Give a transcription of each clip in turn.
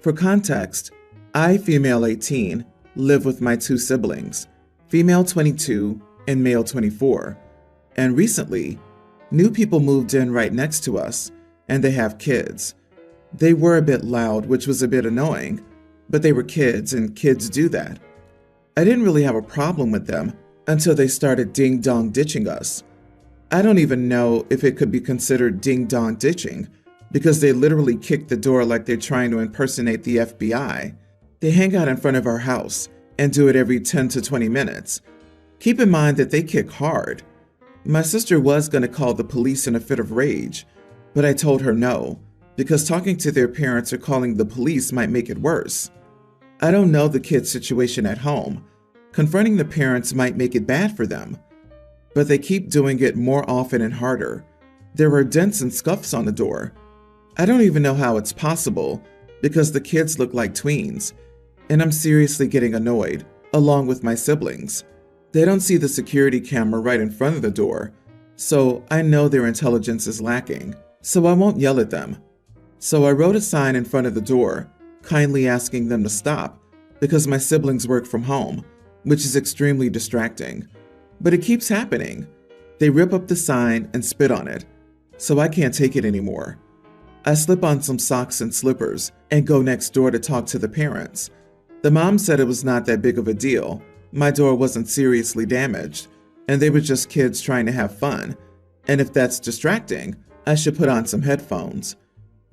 For context, I, female 18, live with my two siblings, female 22 and male 24. And recently, new people moved in right next to us, and they have kids. They were a bit loud, which was a bit annoying, but they were kids, and kids do that. I didn't really have a problem with them until they started ding-dong ditching us. I don't even know if it could be considered ding-dong ditching, because they literally kick the door like they're trying to impersonate the FBI. They hang out in front of our house and do it every 10 to 20 minutes. Keep in mind that they kick hard. My sister was going to call the police in a fit of rage, but I told her no, because talking to their parents or calling the police might make it worse. I don't know the kid's situation at home. Confronting the parents might make it bad for them, but they keep doing it more often and harder. There are dents and scuffs on the door. I don't even know how it's possible, because the kids look like tweens, and I'm seriously getting annoyed, along with my siblings. They don't see the security camera right in front of the door, so I know their intelligence is lacking, so I won't yell at them. So I wrote a sign in front of the door, kindly asking them to stop, because my siblings work from home, which is extremely distracting. But it keeps happening. They rip up the sign and spit on it, so I can't take it anymore. I slip on some socks and slippers and go next door to talk to the parents. The mom said it was not that big of a deal. My door wasn't seriously damaged, and they were just kids trying to have fun. And if that's distracting, I should put on some headphones.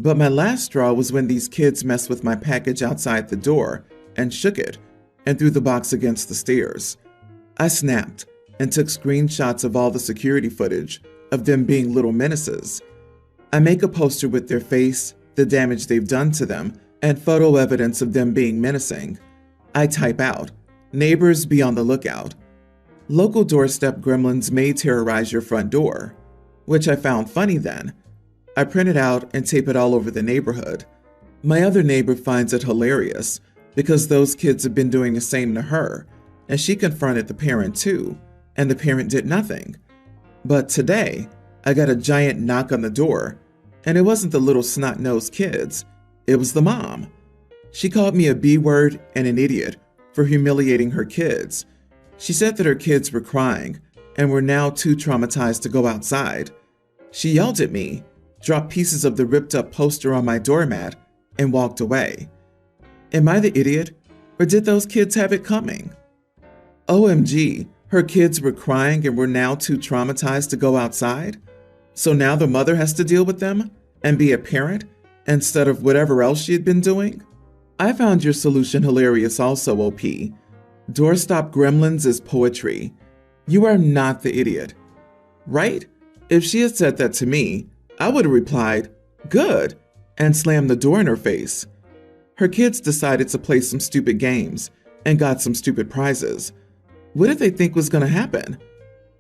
But my last straw was when these kids messed with my package outside the door and shook it and threw the box against the stairs. I snapped and took screenshots of all the security footage of them being little menaces. I make a poster with their face, the damage they've done to them, and photo evidence of them being menacing. I type out, "Neighbors, be on the lookout. Local doorstep gremlins may terrorize your front door," which I found funny then. I print it out and tape it all over the neighborhood. My other neighbor finds it hilarious because those kids have been doing the same to her, and she confronted the parent too, and the parent did nothing. But today, I got a giant knock on the door, and it wasn't the little snot-nosed kids, it was the mom. She called me a B-word and an idiot for humiliating her kids. She said that her kids were crying and were now too traumatized to go outside. She yelled at me, dropped pieces of the ripped-up poster on my doormat, and walked away. Am I the idiot, or did those kids have it coming? OMG, her kids were crying and were now too traumatized to go outside? So now the mother has to deal with them and be a parent instead of whatever else she had been doing? I found your solution hilarious also, OP. Doorstop gremlins is poetry. You are not the idiot. Right? If she had said that to me, I would have replied, "Good," and slammed the door in her face. Her kids decided to play some stupid games and got some stupid prizes. What did they think was going to happen?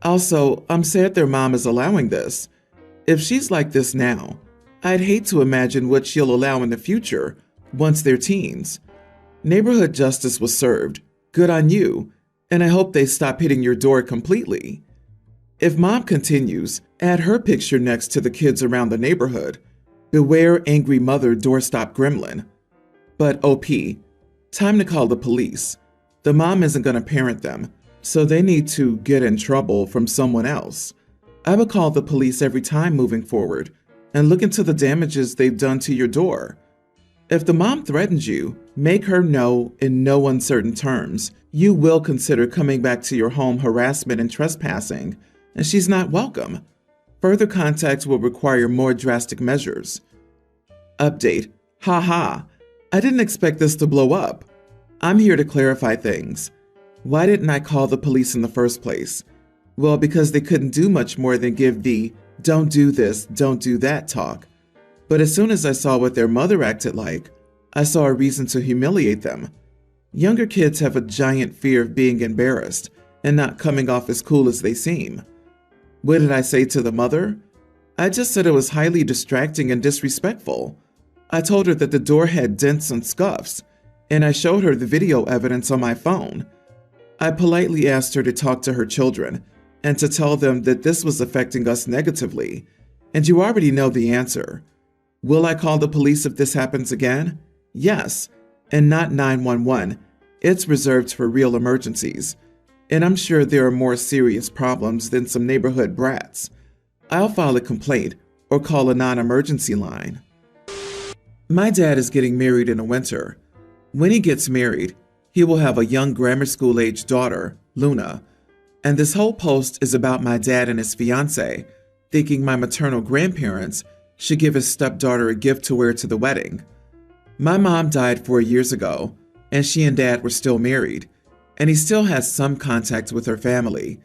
Also, I'm sad their mom is allowing this. If she's like this now, I'd hate to imagine what she'll allow in the future once they're teens. Neighborhood justice was served. Good on you, and I hope they stop hitting your door completely. If mom continues, add her picture next to the kids around the neighborhood. Beware angry mother doorstop gremlin. But OP, time to call the police. The mom isn't going to parent them, so they need to get in trouble from someone else. I would call the police every time moving forward and look into the damages they've done to your door. If the mom threatens you, make her know in no uncertain terms you will consider coming back to your home harassment and trespassing, and she's not welcome. Further contact will require more drastic measures. Update. Haha. I didn't expect this to blow up. I'm here to clarify things. Why didn't I call the police in the first place? Well, because they couldn't do much more than give the "don't do this, don't do that" talk. But as soon as I saw what their mother acted like, I saw a reason to humiliate them. Younger kids have a giant fear of being embarrassed and not coming off as cool as they seem. What did I say to the mother? I just said it was highly distracting and disrespectful. I told her that the door had dents and scuffs, and I showed her the video evidence on my phone. I politely asked her to talk to her children and to tell them that this was affecting us negatively, and you already know the answer. Will I call the police if this happens again? Yes, and not 911. It's reserved for real emergencies. And I'm sure there are more serious problems than some neighborhood brats. I'll file a complaint or call a non-emergency line. My dad is getting married in the winter. When he gets married, he will have a young grammar school-age daughter, Luna. And this whole post is about my dad and his fiancée, thinking my maternal grandparents should give his stepdaughter a gift to wear to the wedding. My mom died 4 years ago, and she and dad were still married, and he still has some contact with her family.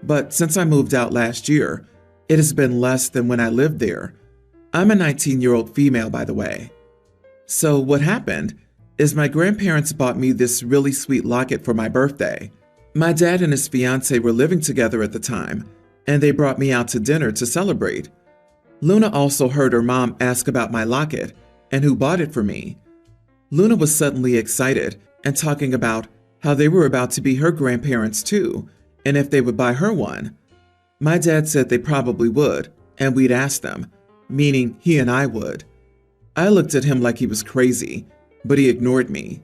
But since I moved out last year, it has been less than when I lived there. I'm a 19-year-old female, by the way. So what happened is my grandparents bought me this really sweet locket for my birthday. My dad and his fiancée were living together at the time, and they brought me out to dinner to celebrate. Luna also heard her mom ask about my locket and who bought it for me. Luna was suddenly excited and talking about how they were about to be her grandparents too, and if they would buy her one. My dad said they probably would, and we'd ask them, meaning he and I would. I looked at him like he was crazy, but he ignored me.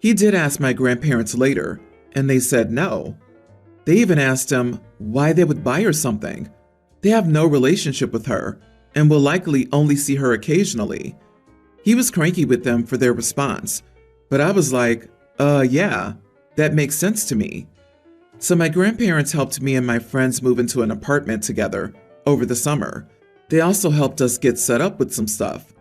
He did ask my grandparents later, and they said no. They even asked him why they would buy her something. They have no relationship with her and will likely only see her occasionally. He was cranky with them for their response, but I was like, yeah, that makes sense to me. So my grandparents helped me and my friends move into an apartment together over the summer. They also helped us get set up with some stuff.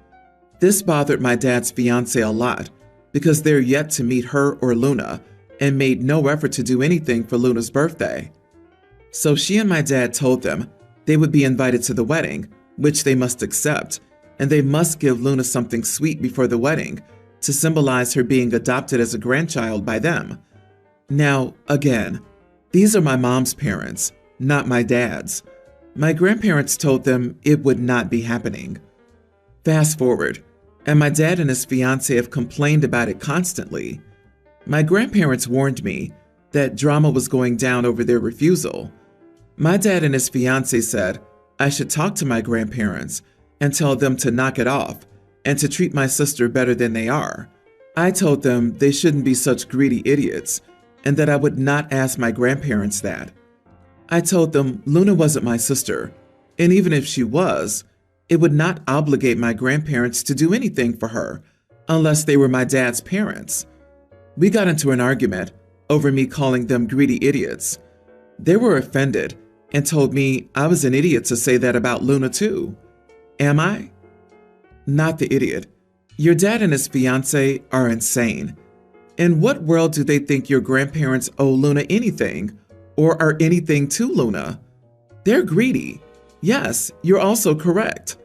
This bothered my dad's fiancée a lot because they're yet to meet her or Luna and made no effort to do anything for Luna's birthday. So she and my dad told them they would be invited to the wedding, which they must accept, and they must give Luna something sweet before the wedding to symbolize her being adopted as a grandchild by them. Now, again, these are my mom's parents, not my dad's. My grandparents told them it would not be happening. Fast forward, and my dad and his fiancée have complained about it constantly. My grandparents warned me that drama was going down over their refusal. My dad and his fiancée said I should talk to my grandparents and tell them to knock it off and to treat my sister better than they are. I told them they shouldn't be such greedy idiots and that I would not ask my grandparents that. I told them Luna wasn't my sister, and even if she was, it would not obligate my grandparents to do anything for her unless they were my dad's parents. We got into an argument over me calling them greedy idiots. They were offended and told me I was an idiot to say that about Luna too. Am I? Not the idiot. Your dad and his fiancée are insane. In what world do they think your grandparents owe Luna anything or are anything to Luna? They're greedy. Yes, you're also correct.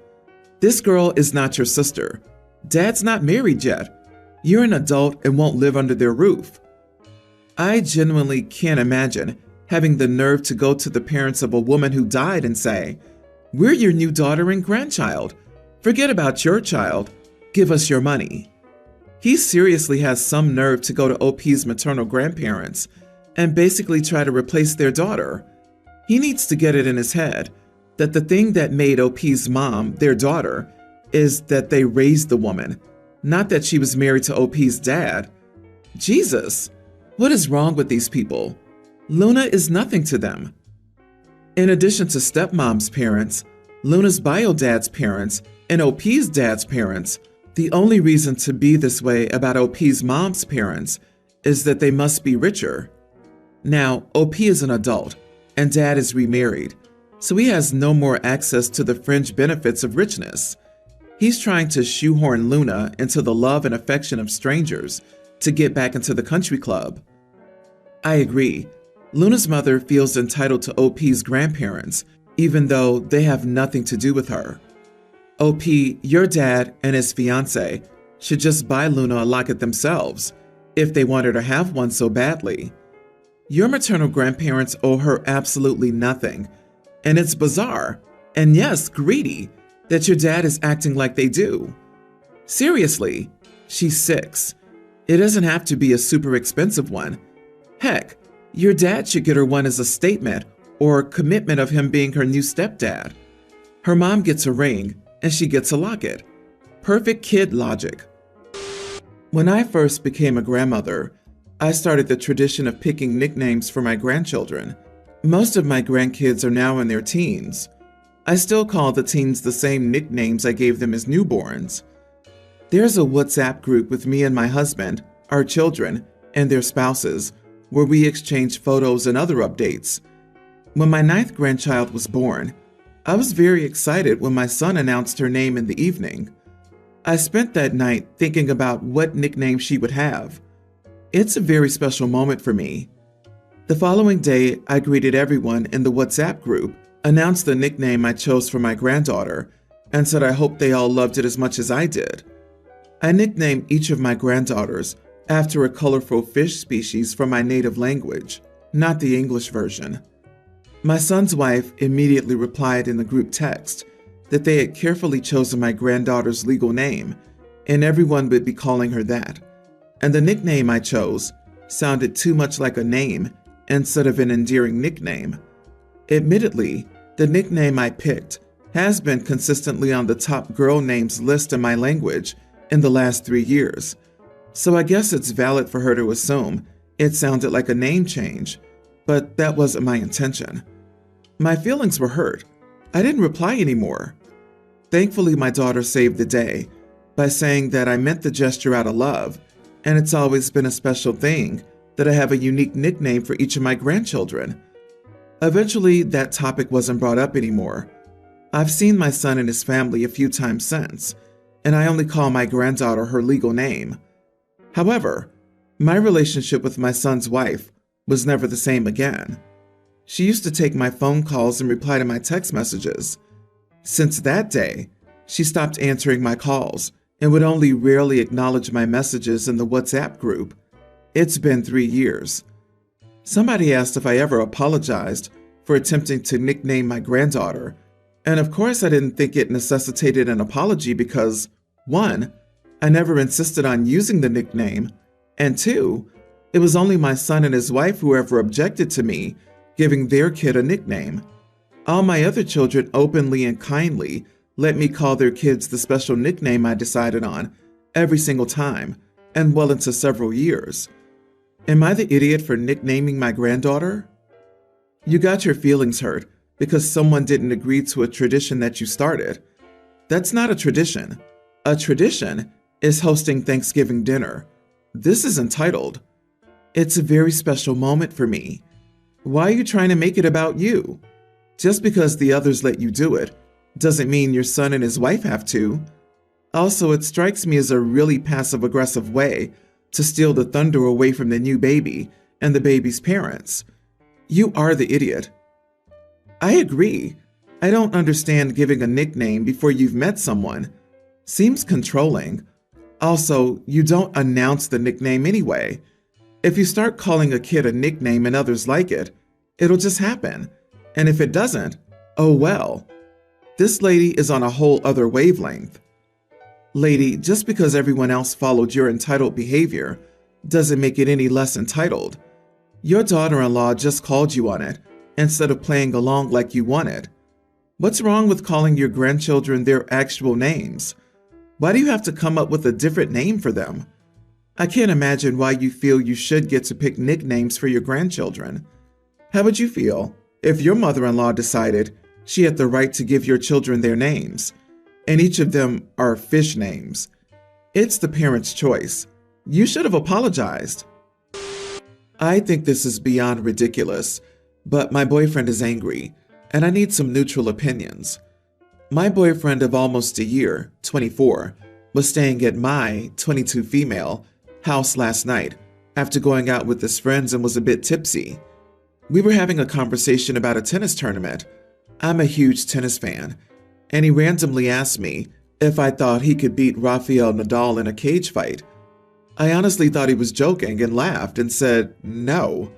This girl is not your sister. Dad's not married yet. You're an adult and won't live under their roof. I genuinely can't imagine having the nerve to go to the parents of a woman who died and say, "We're your new daughter and grandchild. Forget about your child. Give us your money." He seriously has some nerve to go to OP's maternal grandparents and basically try to replace their daughter. He needs to get it in his head that the thing that made OP's mom their daughter is that they raised the woman, not that she was married to OP's dad. Jesus, what is wrong with these people? Luna is nothing to them. In addition to stepmom's parents, Luna's bio dad's parents, and OP's dad's parents, the only reason to be this way about OP's mom's parents is that they must be richer. Now, OP is an adult, and dad is remarried, so he has no more access to the fringe benefits of richness. He's trying to shoehorn Luna into the love and affection of strangers to get back into the country club. I agree. Luna's mother feels entitled to OP's grandparents, even though they have nothing to do with her. OP, your dad and his fiancée should just buy Luna a locket themselves, if they want her to have one so badly. Your maternal grandparents owe her absolutely nothing, and it's bizarre, and yes, greedy, that your dad is acting like they do. Seriously, she's 6. It doesn't have to be a super expensive one. Heck, your dad should get her one as a statement or commitment of him being her new stepdad. Her mom gets a ring, and she gets a locket. Perfect kid logic. When I first became a grandmother, I started the tradition of picking nicknames for my grandchildren. Most of my grandkids are now in their teens. I still call the teens the same nicknames I gave them as newborns. There's a WhatsApp group with me and my husband, our children, and their spouses, where we exchange photos and other updates. When my 9th grandchild was born, I was very excited when my son announced her name in the evening. I spent that night thinking about what nickname she would have. It's a very special moment for me. The following day, I greeted everyone in the WhatsApp group, announced the nickname I chose for my granddaughter, and said I hoped they all loved it as much as I did. I nicknamed each of my granddaughters after a colorful fish species from my native language, not the English version. My son's wife immediately replied in the group text that they had carefully chosen my granddaughter's legal name, and everyone would be calling her that. And the nickname I chose sounded too much like a name instead of an endearing nickname. Admittedly, the nickname I picked has been consistently on the top girl names list in my language in the last 3 years, so I guess it's valid for her to assume it sounded like a name change, but that wasn't my intention. My feelings were hurt. I didn't reply anymore. Thankfully, my daughter saved the day by saying that I meant the gesture out of love, and it's always been a special thing that I have a unique nickname for each of my grandchildren. Eventually, that topic wasn't brought up anymore. I've seen my son and his family a few times since, and I only call my granddaughter her legal name. However, my relationship with my son's wife was never the same again. She used to take my phone calls and reply to my text messages. Since that day, she stopped answering my calls and would only rarely acknowledge my messages in the WhatsApp group. It's been 3 years. Somebody asked if I ever apologized for attempting to nickname my granddaughter, and of course I didn't think it necessitated an apology because, 1, I never insisted on using the nickname, and 2, it was only my son and his wife who ever objected to me giving their kid a nickname. All my other children openly and kindly let me call their kids the special nickname I decided on every single time, and well into several years. Am I the idiot for nicknaming my granddaughter? You got your feelings hurt because someone didn't agree to a tradition that you started. That's not a tradition. A tradition is hosting Thanksgiving dinner. This is entitled. It's a very special moment for me. Why are you trying to make it about you? Just because the others let you do it doesn't mean your son and his wife have to. Also, it strikes me as a really passive-aggressive way to steal the thunder away from the new baby and the baby's parents. You are the idiot. I agree. I don't understand giving a nickname before you've met someone. Seems controlling. Also, you don't announce the nickname anyway. If you start calling a kid a nickname and others like it, it'll just happen. And if it doesn't, oh well. This lady is on a whole other wavelength. Lady, just because everyone else followed your entitled behavior doesn't make it any less entitled. Your daughter-in-law just called you on it instead of playing along like you wanted. What's wrong with calling your grandchildren their actual names? Why do you have to come up with a different name for them? I can't imagine why you feel you should get to pick nicknames for your grandchildren. How would you feel if your mother-in-law decided she had the right to give your children their names, and each of them are fish names? It's the parent's choice. You should have apologized. I think this is beyond ridiculous, but my boyfriend is angry, and I need some neutral opinions. My boyfriend of almost a year, 24, was staying at my, 22 female, house last night after going out with his friends and was a bit tipsy. We were having a conversation about a tennis tournament. I'm a huge tennis fan, and he randomly asked me if I thought he could beat Rafael Nadal in a cage fight. I honestly thought he was joking and laughed and said no.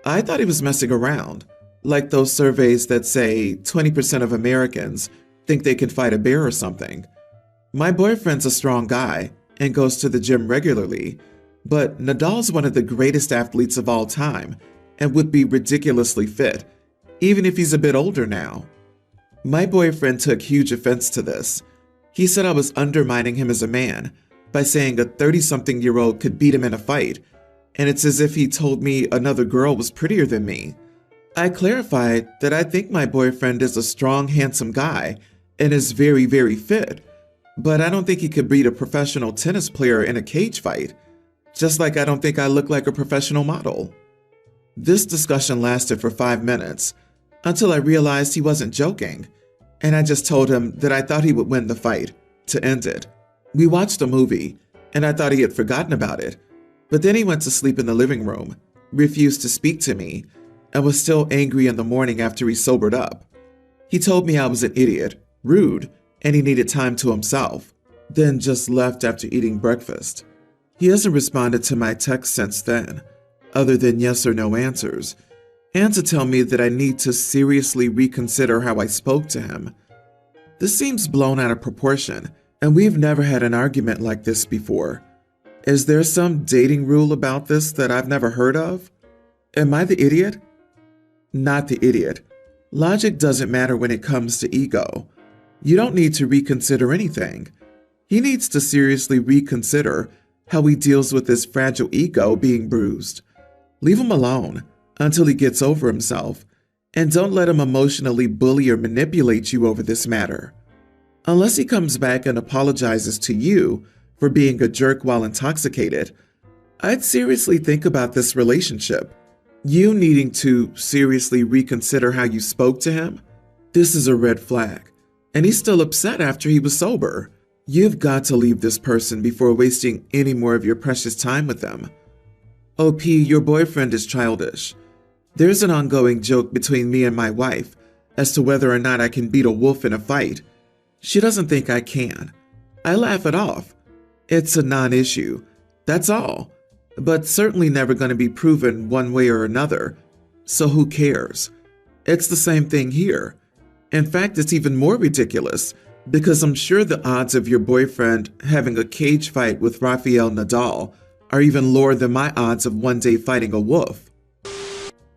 I thought he was messing around, like those surveys that say 20% of Americans think they can fight a bear or something. My boyfriend's a strong guy and goes to the gym regularly, but Nadal's one of the greatest athletes of all time and would be ridiculously fit, even if he's a bit older now. My boyfriend took huge offense to this. He said I was undermining him as a man, by saying a 30-something-year-old could beat him in a fight, and it's as if he told me another girl was prettier than me. I clarified that I think my boyfriend is a strong, handsome guy and is very, very fit, but I don't think he could beat a professional tennis player in a cage fight, just like I don't think I look like a professional model. This discussion lasted for 5 minutes until I realized he wasn't joking, and I just told him that I thought he would win the fight to end it. We watched a movie, and I thought he had forgotten about it, but then he went to sleep in the living room, refused to speak to me, and was still angry in the morning after he sobered up. He told me I was an idiot, rude, and he needed time to himself, then just left after eating breakfast. He hasn't responded to my text since then, other than yes or no answers, and to tell me that I need to seriously reconsider how I spoke to him. This seems blown out of proportion, and we've never had an argument like this before. Is there some dating rule about this that I've never heard of? Am I the idiot? Not the idiot. Logic doesn't matter when it comes to ego. You don't need to reconsider anything. He needs to seriously reconsider how he deals with his fragile ego being bruised. Leave him alone until he gets over himself, and don't let him emotionally bully or manipulate you over this matter. Unless he comes back and apologizes to you for being a jerk while intoxicated, I'd seriously think about this relationship. You needing to seriously reconsider how you spoke to him? This is a red flag, and he's still upset after he was sober. You've got to leave this person before wasting any more of your precious time with them. OP, your boyfriend is childish. There's an ongoing joke between me and my wife as to whether or not I can beat a wolf in a fight. She doesn't think I can. I laugh it off. It's a non-issue, that's all, but certainly never going to be proven one way or another, so who cares? It's the same thing here. In fact, it's even more ridiculous because I'm sure the odds of your boyfriend having a cage fight with Rafael Nadal are even lower than my odds of one day fighting a wolf.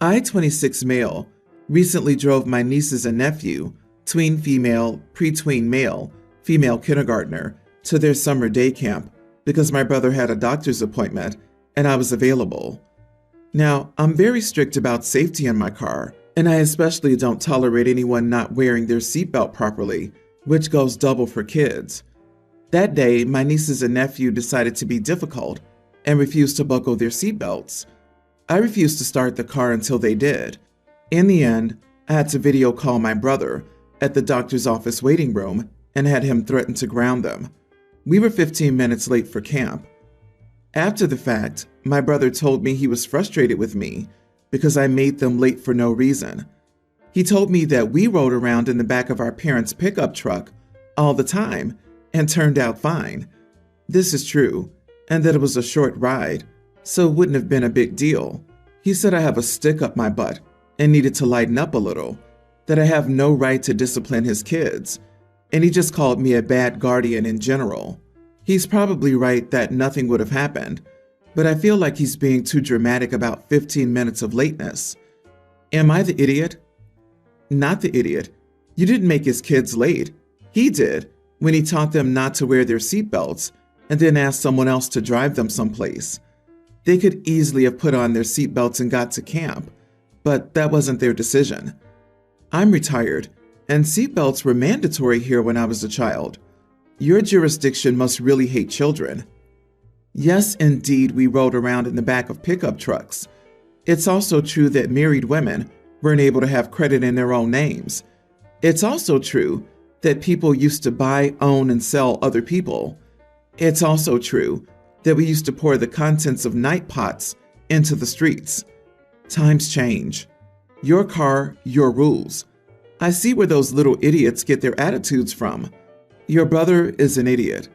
I, 26 male, recently drove my nieces and nephew, tween female, pre-tween male, female kindergartner, to their summer day camp because my brother had a doctor's appointment and I was available. Now, I'm very strict about safety in my car, and I especially don't tolerate anyone not wearing their seatbelt properly, which goes double for kids. That day, my nieces and nephew decided to be difficult and refused to buckle their seatbelts. I refused to start the car until they did. In the end, I had to video call my brother at the doctor's office waiting room and had him threaten to ground them. We were 15 minutes late for camp. After the fact, my brother told me he was frustrated with me because I made them late for no reason. He told me that we rode around in the back of our parents' pickup truck all the time and turned out fine. This is true, and that it was a short ride, so it wouldn't have been a big deal. He said I have a stick up my butt and needed to lighten up a little, that I have no right to discipline his kids, and he just called me a bad guardian in general. He's probably right that nothing would have happened, but I feel like he's being too dramatic about 15 minutes of lateness. Am I the idiot? Not the idiot. You didn't make his kids late. He did, when he taught them not to wear their seatbelts and then asked someone else to drive them someplace. They could easily have put on their seatbelts and got to camp, but that wasn't their decision. I'm retired, and seatbelts were mandatory here when I was a child. Your jurisdiction must really hate children. Yes, indeed, we rode around in the back of pickup trucks. It's also true that married women weren't able to have credit in their own names. It's also true that people used to buy, own, and sell other people. It's also true that we used to pour the contents of night pots into the streets. Times change. Your car, your rules. I see where those little idiots get their attitudes from. Your brother is an idiot.